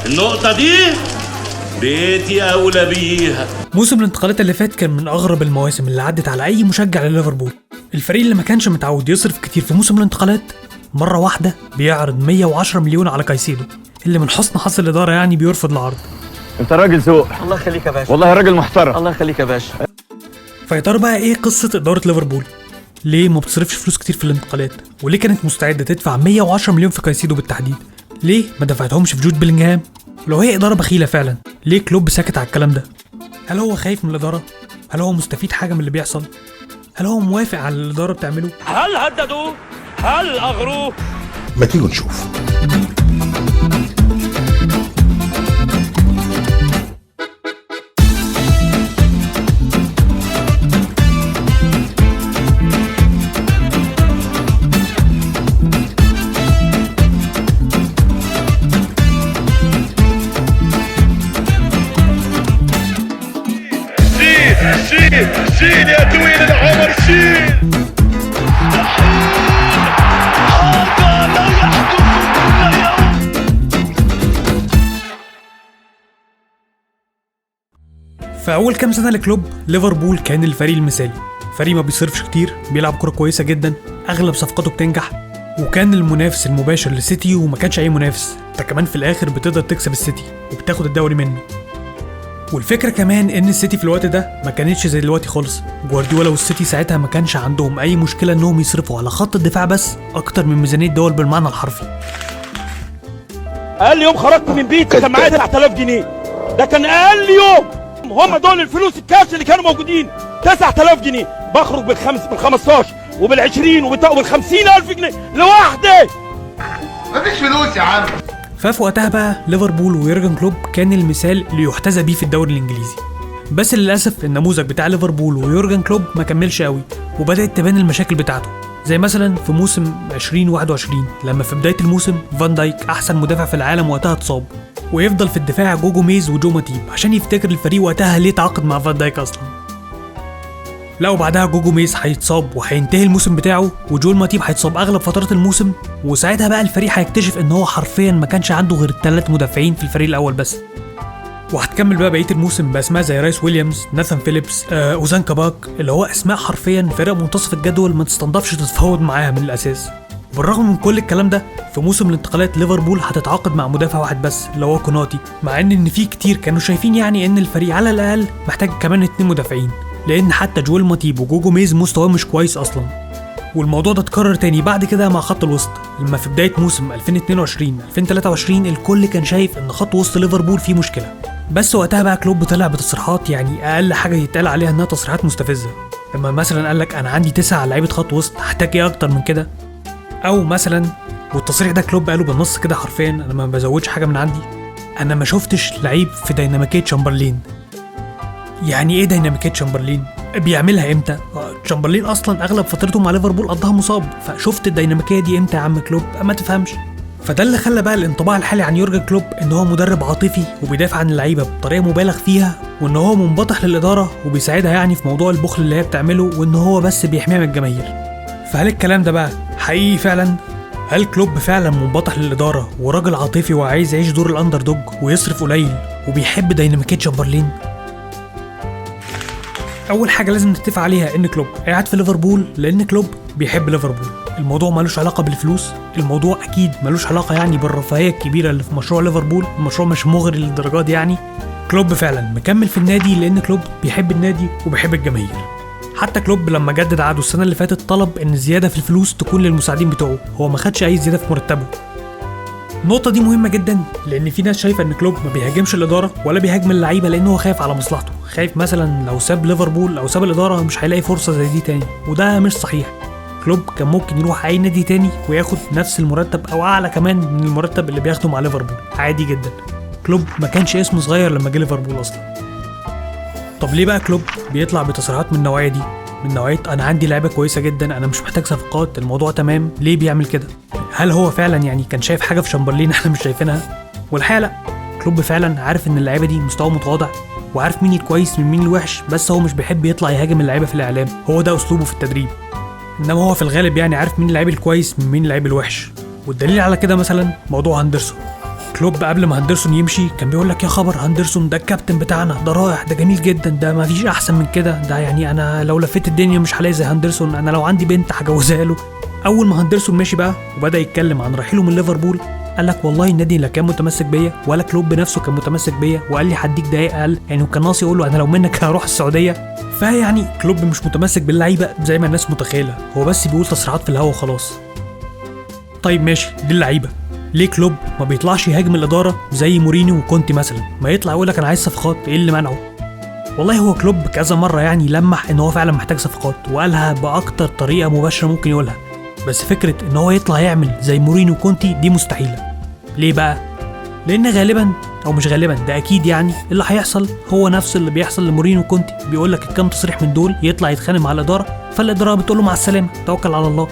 النقطة دي بيتي أولى بيها. موسم الانتقالات اللي فات كان من أغرب المواسم اللي عدت على أي مشجع لليفربول. الفريق اللي ما كانش متعود يصرف كتير في موسم الانتقالات مرة واحدة بيعرض 110 مليون على كايسيدو، اللي من حسن حظ الإدارة يعني بيرفض العرض. انت راجل ذوق. الله يخليك يا باشا. والله راجل محترم. الله يخليك يا باشا. فيا ترى بقى ايه قصة إدارة ليفربول؟ ليه ما بتصرفش فلوس كتير في الانتقالات؟ وليه كانت مستعدة تدفع 110 مليون في كايسيدو بالتحديد؟ ليه ما دفعتهمش في جود بيلينغهام؟ ولو هي إدارة بخيلة فعلا، ليه كلوب ساكت على الكلام ده؟ هل هو خايف من الإدارة؟ هل هو مستفيد حاجة من اللي بيحصل؟ هل هو موافق على اللي الإدارة بتعمله؟ هل هددوه؟ هل أغروه؟ ما تيجوا نشوف. شيل يا طويل العمر شيل. هذا لا يحدث كل يوم. في أول كام سنة لكلوب ليفربول كان الفريق المثالي، فريق ما بيصرفش كتير، بيلعب كرة كويسة جدا، أغلب صفقاته بتنجح، وكان المنافس المباشر للسيتي وما كانش أي منافس. انت كمان في الآخر بتقدر تكسب السيتي وبتاخد الدوري منه. والفكرة كمان ان السيتي في الوقت ده ما كانتش زي دلوقتي خالص. جوارديولا والسيتي ساعتها ما كانش عندهم اي مشكلة انهم يصرفوا على خط الدفاع بس اكتر من ميزانية دول بالمعنى الحرفي. اقل يوم خرجت من بيتي كان معايا 9000 جنيه، ده كان اقل يوم. هم دول الفلوس الكاش اللي كانوا موجودين، 9000 جنيه. بخرج بال15 وبال20 وبال50000 جنيه لوحدي. مفيش فلوس يا عم. ففي وقتها بقى ليفربول ويورجن كلوب كان المثال اللي يحتذى بيه في الدوري الانجليزي. بس للاسف النموذج بتاع ليفربول ويورجن كلوب ما كملش قوي، وبدات تبان المشاكل بتاعته. زي مثلا في موسم 2021 لما في بدايه الموسم فان دايك احسن مدافع في العالم وقتها اتصاب، ويفضل في الدفاع جوجو ميز وجو ماتيب عشان يفتكر الفريق وقتها ليه تعاقد مع فان دايك اصلا. لا وبعدها جوجو ميز هيتصاب وهينتهي الموسم بتاعه، وجول ماتيب هيتصاب اغلب فترات الموسم، وساعتها بقى الفريق هيكتشف ان هو حرفيا ما كانش عنده غير 3 مدافعين في الفريق الاول بس. وهتكمل بقى بقيه الموسم باسماء زي رايس ويليامز، ناثان فيليبس، اوزان كاباك، اللي هو اسماء حرفيا فرق منتصف الجدول ما تستنضفش تتفاوض معاها من الاساس. بالرغم من كل الكلام ده، في موسم الانتقالات ليفربول هتتعاقد مع مدافع واحد بس اللي هو كوناتي، مع ان في كتير كانوا شايفين يعني ان الفريق على الاقل محتاج كمان 2 مدافعين، لان حتى جويل ماتيب وجوجو ميز مستواهم مش كويس اصلا. والموضوع ده اتكرر تاني بعد كده مع خط الوسط، لما في بدايه موسم 2022 2023 الكل كان شايف ان خط وسط ليفربول فيه مشكله. بس وقتها بقى كلوب طلع بتصريحات يعني اقل حاجه يتقال عليها انها تصريحات مستفزه. لما مثلا قال لك انا عندي 9 لعيبه خط وسط، هحتاج ايه اكتر من كده؟ او مثلا، والتصريح ده كلوب قاله بالنص كده حرفيا، انا ما بزودش حاجه من عندي، انا ما شفتش لعيب في ديناميكيه تشامبرلين. يعني ايه ديناميكيه تشامبرلين؟ بيعملها امتى؟ تشامبرلين اصلا اغلب فترته مع ليفربول قضاها مصاب، فشفت الديناميكيه دي امتى يا عم كلوب؟ ما تفهمش. فده اللي خلى بقى الانطباع الحالي عن يورجن كلوب ان هو مدرب عاطفي وبيدافع عن اللعيبه بطريقه مبالغ فيها، وان هو منبطح للاداره وبيساعدها يعني في موضوع البخل اللي هي بتعمله، وان هو بس بيحميها من الجماهير. فهل الكلام ده بقى حقيقي فعلا؟ هل كلوب فعلا منبطح للاداره وراجل عاطفي وعايز يعيش دور الاندر دوج ويصرف قليل وبيحب ديناميكيه تشامبرلين؟ اول حاجه لازم نتفق عليها ان كلوب قاعد في ليفربول لان كلوب بيحب ليفربول. الموضوع مالوش علاقه بالفلوس، الموضوع اكيد مالوش علاقه يعني بالرفاهيه الكبيره اللي في مشروع ليفربول، المشروع مش مغري للدرجات دي يعني. كلوب فعلا مكمل في النادي لان كلوب بيحب النادي وبيحب الجماهير. حتى كلوب لما جدد عقده السنه اللي فاتت طلب ان الزياده في الفلوس تكون للمساعدين بتوعه، هو ما خدش اي زياده في مرتبه. النقطة دي مهمة جدا لأن في ناس شايفة إن كلوب ما بيهاجمش الإدارة ولا بيهاجم اللعيبة لأنه هو خايف على مصلحته، خايف مثلا لو ساب ليفربول أو ساب الإدارة مش هيلاقي فرصة زي دي تاني، وده مش صحيح. كلوب كان ممكن يروح أي نادي تاني وياخد نفس المرتب أو أعلى كمان من المرتب اللي بياخده مع ليفربول عادي جدا. كلوب ما كانش اسمه صغير لما جه ليفربول أصلا. طب ليه بقى كلوب بيطلع بتصريحات من النوعية دي؟ من نوعية أنا عندي لعيبة كويسة جدا، أنا مش محتاج صفقات، الموضوع تمام. ليه بيعمل كده؟ هل هو فعلا يعني كان شايف حاجة في شامبرلين احنا مش شايفينها؟ والحقيقة لا، كلوب فعلا عارف ان اللعيبة دي مستوى متواضع وعارف مين الكويس من مين الوحش، بس هو مش بيحب يطلع يهاجم اللعيبة في الإعلام، هو ده أسلوبه في التدريب. إنما هو في الغالب يعني عارف مين اللعيب الكويس من مين اللعيب الوحش. والدليل على كده مثلا موضوع هندرسون. كلوب قبل ما هاندرسون يمشي كان بيقول لك يا خبر هاندرسون ده الكابتن بتاعنا، ده رائع، ده جميل جدا، ده ما فيش احسن من كده، ده يعني انا لو لفيت الدنيا مش هلاقي زي هاندرسون، انا لو عندي بنت هجوزها له. اول ما هاندرسون ماشي بقى وبدا يتكلم عن رحيله من ليفربول، قال لك والله النادي لا كان متمسك بيا ولا كلوب نفسه كان متمسك بيا، وقال لي هديك دقايق اقل، يعني وكان ناقص يقول له انا لو منك هروح السعوديه. فيعني كلوب مش متمسك باللعيبه زي ما الناس متخيله، هو بس بيقول تصريحات في الهوا وخلاص. طيب ماشي، دي اللعيبه، ليه كلوب ما بيطلعش يهاجم الاداره زي مورينيو وكونتي مثلا؟ ما يطلع يقول لك انا عايز صفقات، ايه اللي منعه؟ والله هو كلوب كذا مره يعني لمح ان هو فعلا محتاج صفقات، وقالها باكتر طريقه مباشره ممكن يقولها، بس فكره ان هو يطلع يعمل زي مورينيو وكونتي دي مستحيله. ليه بقى؟ لان غالبا او مش غالبا ده اكيد يعني اللي هيحصل هو نفس اللي بيحصل لمورينيو وكونتي، بيقول لك الكام تصريح من دول يطلع يتخانق مع الاداره، فالاداره بتقول له مع السلامه توكل على الله.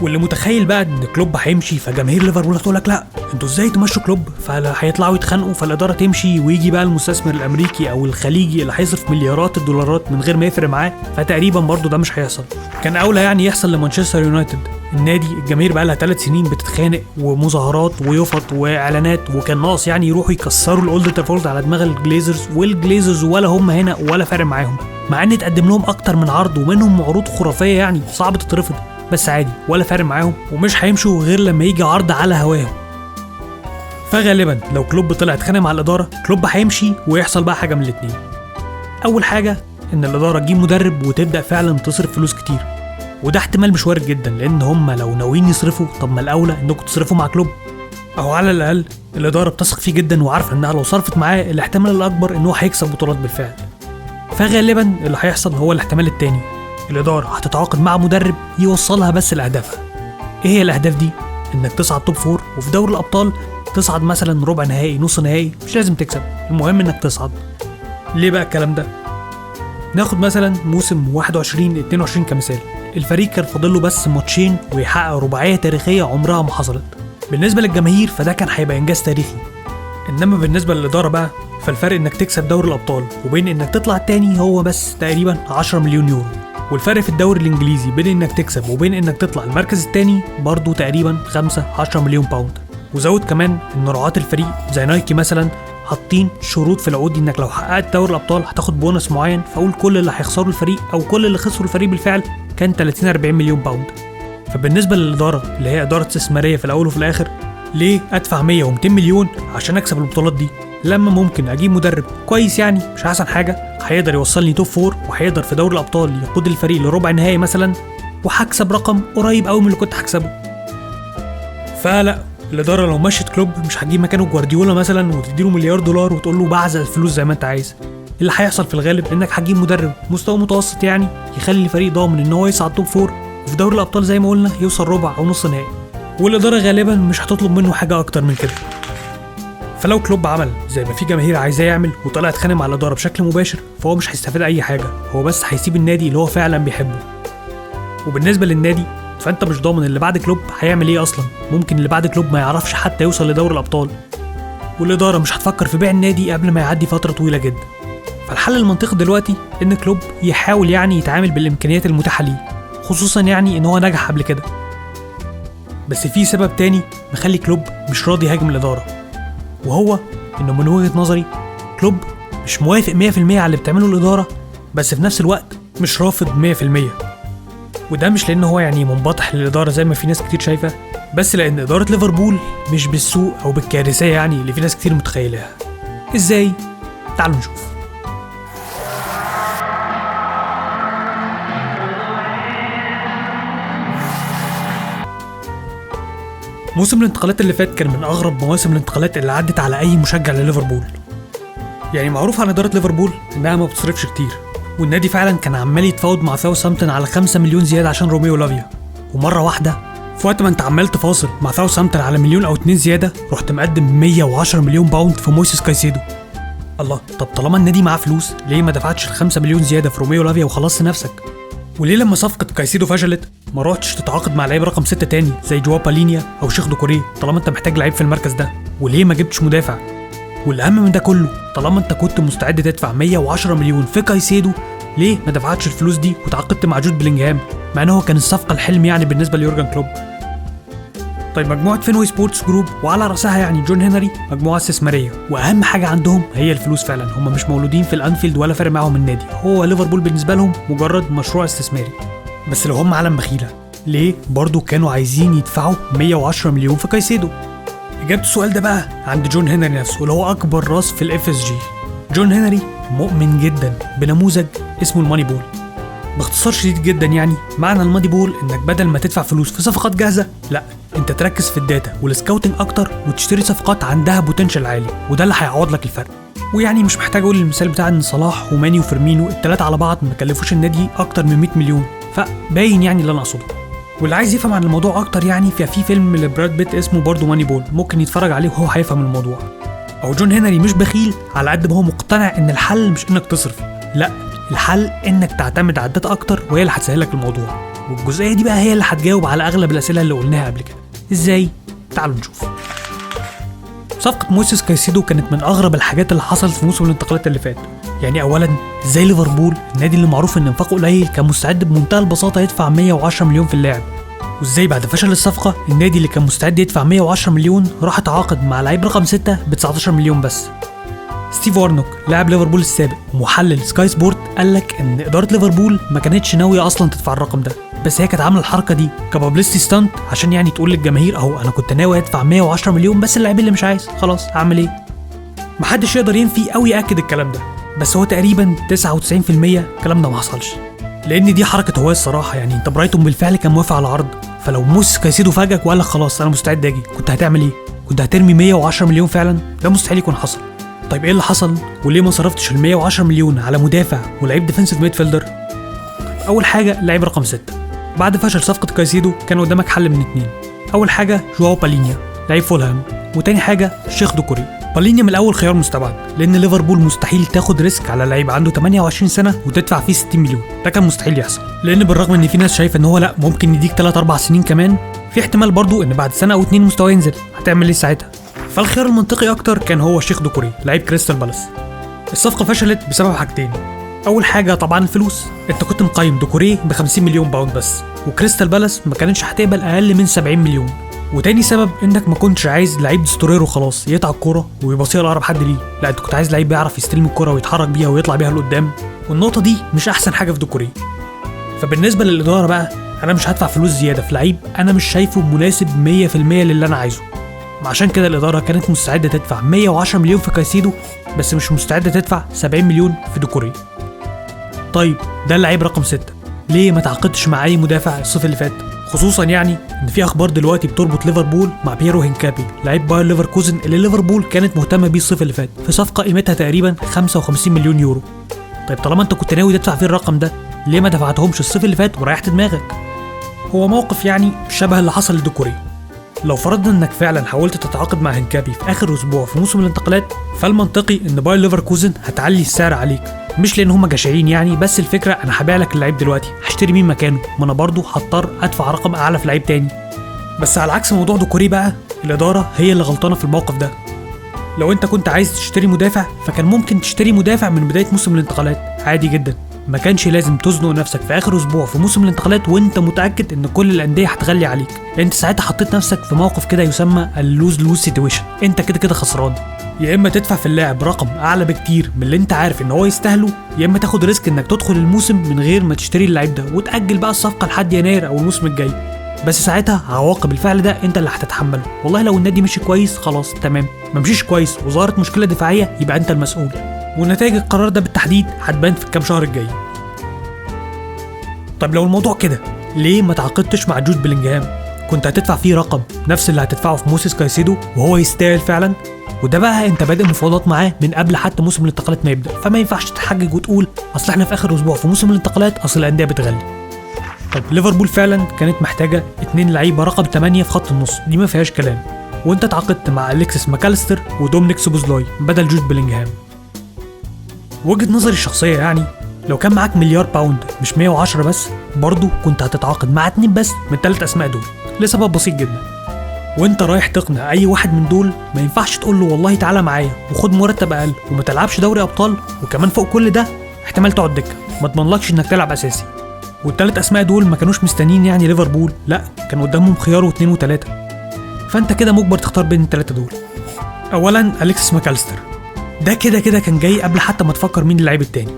واللي متخيل بقى ان كلوب هيمشي فجماهير ليفربول هتقول لك لا انتوا ازاي تمشوا كلوب، فهيطلعوا يتخانقوا فالاداره تمشي ويجي بقى المستثمر الامريكي او الخليجي اللي هيصرف مليارات الدولارات من غير ما يفرق معاه، فتقريبا برضه ده مش هيحصل. كان اولى يعني يحصل لمانشستر يونايتد، النادي الجماهير بقى لها 3 سنين بتتخانق ومظاهرات ويفط واعلانات، وكان ناقص يعني يروحوا يكسروا الاولد ترافورد على دماغ الجليزرز، والجليزرز ولا هم هنا ولا فارق معاهم، مع ان اتقدم لهم اكتر من عرض ومنهم عروض خرافيه يعني صعب تترفض، بس عادي ولا فارق معاهم ومش هيمشوا غير لما يجي عرض على هواهم. فغالبا لو كلوب طلع اتخانق مع الاداره كلوب هيمشي ويحصل بقى حاجه من الاتنين. اول حاجه ان الاداره تجيب مدرب وتبدا فعلا تصرف فلوس كتير، وده احتمال مش وارد جدا لان هم لو ناويين يصرفوا طب ما الاولى انكم تصرفوا مع كلوب، او على الاقل الاداره بتثق فيه جدا وعارفه انها لو صرفت معاه الاحتمال الاكبر ان هو هيكسب بطولات بالفعل. فغالبا اللي هيحصل هو الاحتمال التاني، الاداره هتتعاقد مع مدرب يوصلها بس لاهدافها. ايه هي الاهداف دي؟ انك تصعد توب 4 وفي دوري الابطال تصعد مثلا ربع نهائي نص نهائي، مش لازم تكسب، المهم انك تصعد. ليه بقى الكلام ده؟ ناخد مثلا موسم 21-22 كمثال، الفريق كان فاضل له بس ماتشين ويحقق رباعيه تاريخيه عمرها ما حصلت. بالنسبه للجماهير فده كان هيبقى انجاز تاريخي، انما بالنسبه للاداره بقى فالفرق انك تكسب دوري الابطال وبين انك تطلع التاني هو بس تقريبا 10 مليون يورو، والفرق في الدوري الانجليزي بين انك تكسب وبين انك تطلع المركز التاني برضو تقريبا 5-10 مليون باوند. وزود كمان ان رعاة الفريق زي نايكي مثلا حاطين شروط في العقود دي انك لو حققت دوري الابطال هتاخد بونص معين، فاقول كل اللي هيخسروا الفريق او كل اللي خسروا الفريق بالفعل كان 30-40 مليون باوند. فبالنسبه للاداره اللي هي اداره استثماريه في الاول وفي الاخر، ليه ادفع 100 و200 مليون عشان اكسب البطولات دي لما ممكن اجيب مدرب كويس يعني مش احسن حاجه هيقدر يوصلني توب 4 وهيقدر في دوري الابطال يقود الفريق لربع نهائي مثلا، وهكسب رقم قريب قوي من اللي كنت هكسبه. فلا، الاداره لو مشت كلوب مش هتجيب مكانه جوارديولا مثلا وتديله مليار دولار وتقول له بعزق الفلوس زي ما انت عايز. اللي هيحصل في الغالب انك هتجيب مدرب مستوى متوسط يعني يخلي الفريق ضامن ان هو يصعد توب 4 وفي دوري الابطال زي ما قلنا يوصل ربع او نص نهائي، والاداره غالبا مش هتطلب منه حاجه اكتر من كده. فلو كلوب عمل زي ما في جماهير عايزاه يعمل وطلع اتخانق مع الاداره بشكل مباشر فهو مش هيستفاد اي حاجه، هو بس هيسيب النادي اللي هو فعلا بيحبه. وبالنسبه للنادي فانت مش ضامن اللي بعد كلوب هيعمل ايه اصلا، ممكن اللي بعد كلوب ما يعرفش حتى يوصل لدوري الابطال، والاداره مش هتفكر في بيع النادي قبل ما يعدي فتره طويله جدا. فالحل المنطقي دلوقتي ان كلوب يحاول يعني يتعامل بالامكانيات المتاحه ليه، خصوصا يعني ان هو نجح قبل كده. بس في سبب تاني مخلي كلوب مش راضي يهاجم الاداره، وهو انه من وجهه نظري كلوب مش موافق 100% على اللي بتعمله الاداره، بس في نفس الوقت مش رافض 100%. وده مش لان هو يعني منبطح للاداره زي ما في ناس كتير شايفه، بس لان اداره ليفربول مش بالسوء او بالكارثيه يعني اللي في ناس كتير متخيلها. ازاي؟ تعالوا نشوف. موسم الانتقالات اللي فات كان من اغرب مواسم الانتقالات اللي عدت على اي مشجع لليفربول. يعني معروف عن اداره ليفربول انها ما بتصرفش كتير، والنادي فعلا كان عمال يتفاوض مع ساوثهامبتون على 5 مليون زياده عشان روميو لافيا، ومره واحده في وقت ما انت عمال تفاصل مع ساوثهامبتون على مليون او 2 زياده رحت مقدم 110 مليون باوند في مويسيس كايسيدو. الله، طب طالما النادي معاه فلوس ليه ما دفعتش ال 5 مليون زياده في روميو لافيا وخلصت نفسك؟ وليه لما صفقه كايسيدو فشلت ما رحتش تتعاقد مع لعيب رقم 6 تاني زي جواو بالينيا او شيخ دوكوريه طالما انت محتاج لعيب في المركز ده؟ وليه ما جبتش مدافع؟ والاهم من ده كله، طالما انت كنت مستعد تدفع 110 مليون في كايسيدو ليه ما دفعتش الفلوس دي وتعاقدت مع جود بلينغهام مع انه كان الصفقه الحلم يعني بالنسبه ليورجن كلوب؟ طيب مجموعة فينوي سبورتس جروب وعلى رأسها يعني جون هنري مجموعة استثمارية، وأهم حاجة عندهم هي الفلوس فعلا. هم مش مولودين في الأنفيلد ولا فارق معاهم النادي، هو ليفربول بالنسبة لهم مجرد مشروع استثماري. بس لو هم عالم بخيلة ليه برضو كانوا عايزين يدفعوا 110 مليون في كايسيدو؟ إجابة السؤال ده بقى عند جون هنري نفسه اللي هو أكبر راس في الاف اس جي. جون هنري مؤمن جدا بنموذج اسمه الماني بول. باختصار شديد جدا يعني معنى الماني بول انك بدل ما تدفع فلوس في صفقات جاهزه، لا انت تركز في الداتا والسكاوتنج اكتر وتشتري صفقات عندها بوتنشال عالي، وده اللي هيعوض لك الفرق. ويعني مش محتاج اقول المثال بتاع ان صلاح وماني وفيرمينو الثلاثه على بعض ما كلفوش النادي اكتر من 100 مليون، فباين يعني اللي انا اقصده. واللي عايز يفهم عن الموضوع اكتر يعني في فيلم لبراد بيت اسمه برضه ماني بول، ممكن يتفرج عليه وهو هيفهم الموضوع. او جون هنري مش بخيل على قد ما هو مقتنع ان الحل مش انك تصرف، لا الحل انك تعتمد على الداتا اكتر وهي اللي هتسهلك الموضوع. والجزئيه دي بقى هي اللي هتجاوب على اغلب الاسئله اللي قلناها قبل كده. ازاي؟ تعالوا نشوف. صفقه مويسيس كايسيدو كانت من اغرب الحاجات اللي حصلت في موسم الانتقالات اللي فات. يعني اولا ازاي ليفربول النادي اللي معروف ان انفاقه قليل كان مستعد بمنتهى البساطه يدفع 110 مليون في اللاعب، وازاي بعد فشل الصفقه النادي اللي كان مستعد يدفع 110 مليون راح تعاقد مع لعيب رقم 6 ب 19 مليون بس. ستيف وارنوك لاعب ليفربول السابق ومحلل سكاي سبورت قال لك ان اداره ليفربول ما كانتش ناويه اصلا تدفع الرقم ده، بس هي كانت عامله الحركه دي كبابليستي ستانت عشان يعني تقول للجماهير اهو انا كنت ناوي ادفع 110 مليون بس اللاعب اللي مش عايز خلاص اعمل ايه. محدش يقدر ينفي او ياكد الكلام ده، بس هو تقريبا 99% الكلام ده ما حصلش، لان دي حركه هوايه الصراحه. يعني انت برايتون بالفعل كان موافق على العرض، فلو مويسيس كايسيدو فاجئك وقال لك خلاص انا مستعد اجي، كنت هتعمل ايه؟ كنت هترمي 110 مليون فعلا؟ ده مستحيل يكون حصل. طيب ايه اللي حصل؟ وليه ما صرفتش ال 110 مليون على مدافع ولعيب ديفنسيف ميدفيلدر؟ اول حاجه لعيب رقم 6. بعد فشل صفقه كايسيدو كان قدامك حل من اتنين. اول حاجه جواو بالينيا لعيب فولهام، وتاني حاجه شيخ دوكوري. بالينيا من الاول خيار مستبعد، لان ليفربول مستحيل تاخد ريسك على لعيب عنده 28 سنه وتدفع فيه 60 مليون، ده كان مستحيل يحصل. لان بالرغم ان في ناس شايفه ان هو لا ممكن يديك 3-4 سنين كمان، في احتمال برضو ان بعد سنه او اتنين مستواه ينزل، هتعمل ايه ساعتها؟ فالخيار المنطقي اكتر كان هو شيخ دوكوري لعيب كريستال بالاس. الصفقه فشلت بسبب حاجتين. اول حاجه طبعا الفلوس، انت كنت مقيم دوكوري ب 50 مليون باوند بس، وكريستال بالاس ما كانتش هتقبل اقل من 70 مليون. وتاني سبب انك ما كنتش عايز لعيب دستورير وخلاص يقطع الكوره ويبصيها لاقرب حد ليه، لا انت كنت عايز لعيب بيعرف يستلم الكوره ويتحرك بيها ويطلع بيها لقدام، والنقطه دي مش احسن حاجه في دوكوري. فبالنسبه للاداره بقى انا مش هدفع فلوس زياده في لعيب انا مش شايفه مناسب 100% للي انا عايزه. عشان كده الاداره كانت مستعده تدفع 110 مليون في كايسيدو، بس مش مستعده تدفع 70 مليون في دوكوري. طيب ده اللعيب رقم 6، ليه ما تعاقدتش مع اي مدافع الصيف اللي فات؟ خصوصا يعني ان في اخبار دلوقتي بتربط ليفربول مع بييرو هينكابي لعيب باير ليفركوزن اللي ليفربول كانت مهتمه بيه الصيف اللي فات في صفقه قيمتها تقريبا 55 مليون يورو. طيب طالما انت كنت ناوي تدفع فيه الرقم ده، ليه ما دفعتهمش الصيف اللي فات وريحت دماغك؟ هو موقف يعني شبه اللي حصل لدوكوري. لو فرضنا انك فعلا حاولت تتعاقد مع هنكابي في اخر اسبوع في موسم الانتقالات، فالمنطقي ان باير ليفركوزن هتعلي السعر عليك، مش لان هم جشعين يعني، بس الفكره انا هبيع لك اللعيب دلوقتي، هشتري مين مكانه؟ ما انا برضه هضطر ادفع رقم اعلى في لعيب تاني. بس على عكس موضوع دوكوري بقى، الاداره هي اللي غلطانه في الموقف ده. لو انت كنت عايز تشتري مدافع فكان ممكن تشتري مدافع من بدايه موسم الانتقالات عادي جدا، ما كانش لازم تزنق نفسك في اخر اسبوع في موسم الانتقالات وانت متاكد ان كل الانديه هتغلي عليك. انت ساعتها حطيت نفسك في موقف كده يسمى اللوز لوز سيتويشن، انت كده كده خسران. يا اما تدفع في اللاعب رقم اعلى بكتير من اللي انت عارف ان هو يستاهله، يا اما تاخد ريسك انك تدخل الموسم من غير ما تشتري اللعيب ده وتاجل بقى الصفقه لحد يناير او الموسم الجاي. بس ساعتها عواقب الفعل ده انت اللي هتتحمله. والله لو النادي مشي كويس خلاص تمام، ما مشيش كويس وظهرت مشكله دفاعيه يبقى انت المسؤول، ونتائج القرار ده بالتحديد هتبان في الكام شهر الجاي. طب لو الموضوع كده، ليه ما تعاقدتش مع جود بلينجهام؟ كنت هتدفع فيه رقم نفس اللي هتدفعه في مويسيس كايسيدو وهو يستاهل فعلا، وده بقى انت بادئ مفاوضات معاه من قبل حتى موسم الانتقالات ما يبدا، فما ينفعش تتحجج وتقول اصل احنا في اخر اسبوع في موسم الانتقالات اصل الانديه بتغلي. طب ليفربول فعلا كانت محتاجه 2 لعيبه رقم 8 في خط النص، دي ما فيهاش كلام، وانت تعاقدت مع أليكسيس ماكاليستر ودومينيك سوبوزلاي بدل جود بلينجهام. وجهة نظري الشخصيه يعني، لو كان معاك مليار باوند مش 110 بس، برضه كنت هتتعاقد مع 2 بس من 3 اسماء دول لسبب بسيط جدا. وانت رايح تقنع اي واحد من دول ما ينفعش تقول له والله تعالى معايا وخد مرتب اقل وما تلعبش دوري ابطال، وكمان فوق كل ده احتمال تقعد دكه، ما اضمنلكش انك تلعب اساسي. والثلاث اسماء دول ما كانوش مستنيين يعني ليفربول، لا كان قدامهم خيار و2 و3. فانت كده مجبر تختار بين الثلاثه دول. اولا اليكسيس ماكاليستر، ده كده كان جاي قبل حتى ما تفكر مين اللعيب التاني.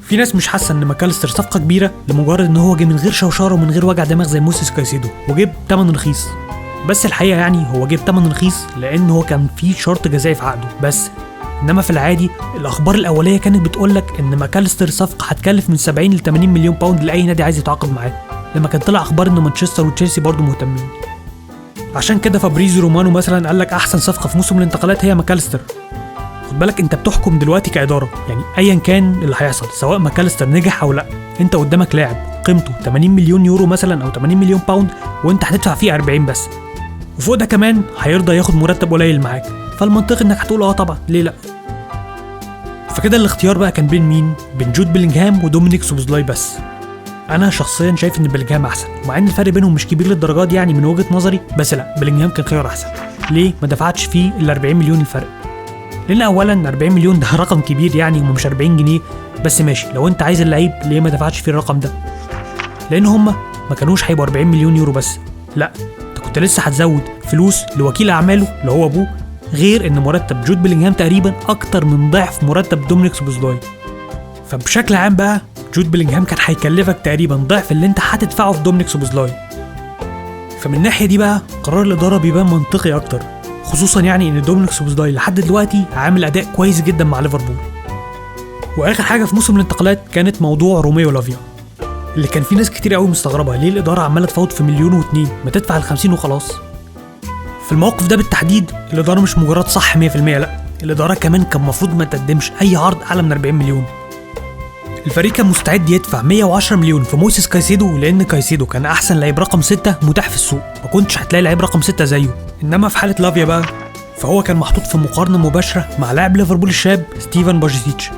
في ناس مش حاسه ان ماكاليستر صفقه كبيره لمجرد ان هو جه من غير شوشره ومن غير وجع دماغ زي موسيس كايسيدو وجيب ثمن رخيص. بس الحقيقه يعني هو جيب ثمن رخيص لان هو كان في شرط جزائي في عقده بس. انما في العادي الاخبار الاوليه كانت بتقولك ان ماكاليستر صفقه هتكلف من 70 ل 80 مليون باوند لاي نادي عايز يتعاقد معاه، لما كان طلع اخبار ان مانشستر وتشيلسي برضه مهتمين. عشان كده فابريزيو رومانو مثلا قال لك احسن صفقه في موسم الانتقالات هي ماكاليستر. خد بالك انت بتحكم دلوقتي كاداره، يعني ايا كان اللي هيحصل سواء ماكاليستر نجح او لا، انت قدامك لاعب قيمته 80 مليون يورو مثلا او 80 مليون باوند وانت هتدفع فيه 40 بس، وفوق ده كمان هيرضى ياخد مرتب قليل معاك، فالمنطقي انك هتقول طبعا ليه لا. فكده الاختيار بقى كان بين مين؟ بين جود بيلينغهام ودومينيك سوبوزلاي بس. انا شخصيا شايف ان بيلينغهام احسن، ومع ان الفرق بينهم مش كبير للدرجات دي يعني من وجهه نظري، بس لا بيلينغهام كان خيار احسن. ليه ما دفعتش فيه ال 40 مليون الفرق؟ لان اولا 40 مليون ده رقم كبير يعني ومش 40 جنيه بس، ماشي لو انت عايز اللعيب ليه ما دفعتش فيه الرقم ده؟ لان هما ما كانوش هيبقوا 40 مليون يورو بس، لا انت كنت لسه هتزود فلوس لوكيل اعماله اللي هو ابوه، غير ان مرتب جود بيلينغهام تقريبا اكتر من ضعف مرتب دومينيك سوبوزلاي. فبشكل عام بقى جود بيلينغهام كان هيكلفك تقريبا ضعف اللي انت هتدفعه في دومينيك سوبوزلاي. فمن الناحيه دي بقى قرار الاداره بيبان منطقي اكتر، خصوصا يعني ان دومينيك سوبوزلاي لحد دلوقتي عامل اداء كويس جدا مع ليفربول. واخر حاجه في موسم الانتقالات كانت موضوع روميو لافيا، اللي كان في ناس كتير قوي مستغربه ليه الاداره عماله تفاوض في مليون واتنين، ما تدفع ال 50 وخلاص. في الموقف ده بالتحديد الاداره مش مجرد صح 100%، لا الاداره كمان كان المفروض ما تقدمش اي عرض اعلى من 40 مليون. الفريق كان مستعد يدفع 110 مليون في موسيس كايسيدو لان كايسيدو كان احسن لعيب رقم 6 متاح في السوق، ما كنتش هتلاقي لعيب رقم 6 زيه. انما في حاله لافيا بقى فهو كان محطوط في مقارنه مباشره مع لاعب ليفربول الشاب ستيفن باجيتيتش.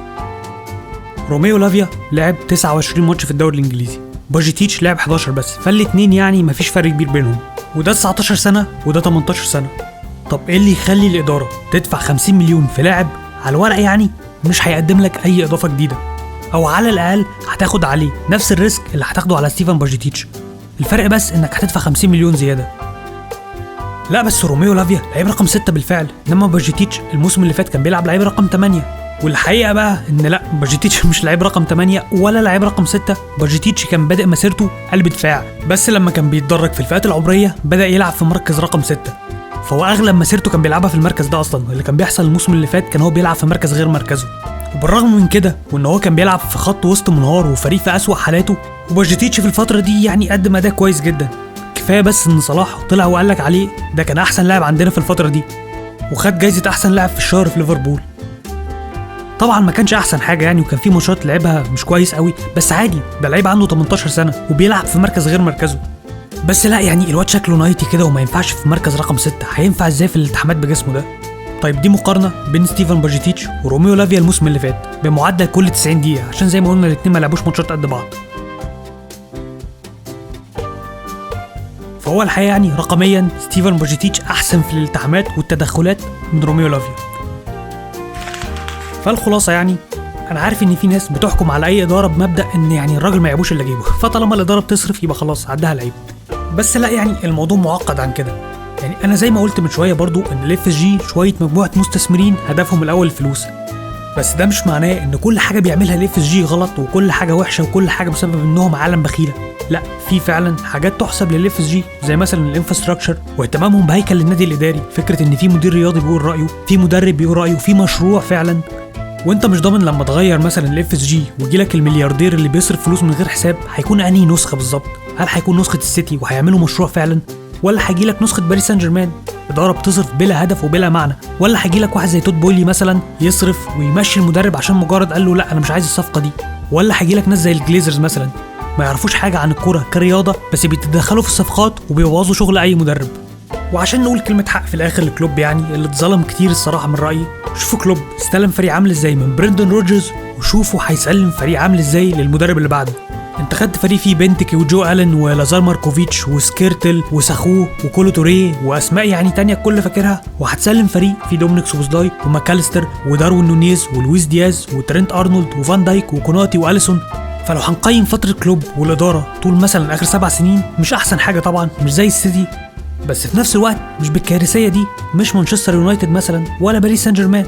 روميو لافيا لعب 29 ماتش في الدوري الانجليزي، باجيتيتش لعب 11 بس، فالاثنين يعني مفيش فرق كبير بينهم، وده 19 سنه وده 18 سنه. طب ايه اللي يخلي الاداره تدفع 50 مليون في لاعب على الورق يعني مش هيقدم لك اي اضافه جديده، او على الاقل هتاخد عليه نفس الريسك اللي هتاخده على ستيفن باجيتيتش، الفرق بس انك هتدفع 50 مليون زياده. لا بس روميو لافيا لعيب رقم 6 بالفعل، انما باجيتيتش الموسم اللي فات كان بيلعب لعيب رقم 8، والحقيقه بقى ان لا باجيتيتش مش لعيب رقم 8 ولا لعيب رقم 6، باجيتيتش كان بادئ مسيرته قلب دفاع، بس لما كان بيتدرج في الفئات العمريه بدا يلعب في مركز رقم 6، فهو اغلب مسيرته كان بيلعبها في المركز ده اصلا. اللي كان بيحصل الموسم اللي فات كان هو بيلعب في مركز غير مركزه، وبالرغم من كده وان هو كان بيلعب في خط وسط منهار وفريق في اسوأ حالاته، وباجيتيتش في الفتره دي يعني قدم اداء كويس جدا. كفايه بس ان صلاح طلع وقال لك عليه ده كان احسن لاعب عندنا في الفتره دي، وخد جايزه احسن لاعب في الشهر في ليفربول. طبعا ما كانش احسن حاجه يعني، وكان في ماتشات لعبها مش كويس قوي، بس عادي ده لعيب عنده 18 سنه وبيلعب في مركز غير مركزه. بس لا يعني الواد شكله نايتي كده وما ينفعش في مركز رقم 6، هينفع ازاي في الالتحامات بجسمه ده؟ طيب دي مقارنه بين ستيفن باجيتيتش وروميو لافيا الموسم اللي فات بمعدل كل 90 دقيقه، عشان زي ما قلنا الاثنين ما لعبوش ماتشات قد بعض. فهو الحقيقه يعني رقميا ستيفن باجيتيتش احسن في الالتحامات والتدخلات من روميو لافيا. فالخلاصه يعني انا عارف ان في ناس بتحكم على اي اداره بمبدا ان يعني الراجل ما يعيبوش اللي جايبه، فطالما الاداره بتصرف يبقى خلاص عدها العيب. بس لا يعني الموضوع معقد عن كده. يعني انا زي ما قلت من شويه برضو ان الاف اس جي شويه مجموعه مستثمرين هدفهم الاول الفلوس، بس ده مش معناه ان كل حاجه بيعملها الاف اس جي غلط وكل حاجه وحشه وكل حاجه بسبب انهم عالم بخيله. لا في فعلا حاجات تحسب للاف اس جي زي مثلا الانفراستراكشر واهتمامهم بهيكل النادي الاداري، فكره ان في مدير رياضي بيقول رايه، في مدرب بيقول رايه، في مشروع فعلا. وانت مش ضامن لما تغير مثلا الاف اس جي ويجيلك الملياردير اللي بيصرف فلوس من غير حساب هيكون انهي نسخه بالظبط؟ هل هيكون نسخه السيتي وهيعملوا مشروع فعلا، ولا هيجيلك نسخه باريس سان جيرمان اداره بتصرف بلا هدف وبلا معنى، ولا هيجيلك واحد زي تود بويلي مثلا يصرف ويمشي المدرب عشان مجرد قال له لا انا مش عايز الصفقه دي، ولا هيجيلك ناس زي الجليزرز مثلا ما يعرفوش حاجه عن الكوره كرياضه بس بيتدخلوا في الصفقات وبيبوظوا شغل اي مدرب. وعشان نقول كلمه حق في الاخر لكلوب يعني اللي اتظلم كتير الصراحه من رايي، شوفوا كلوب استلم فريق عامل ازاي من بريندن روجرز، وشوفوا هيسلم فريق عامل ازاي للمدرب اللي بعده. انت خدت فريق فيه بنتكي وجو الين ولازار ماركوفيتش وسكيرتل وساخو وكولو توريه واسماء يعني تانية الكل فاكرها، وهتسلم فريق فيه دومينيك سوبوزلاي وماكاليستر وداروين نونيز ولويس دياز وترينت ارنولد وفان دايك وكوناتي واليسون. فلو هنقيم فتره كلوب والاداره طول مثلا اخر 7 سنين مش احسن حاجه طبعا، مش زي السيتي، بس في نفس الوقت مش بالكارثيه دي مش مانشستر يونايتد مثلا ولا باريس سان جيرمان.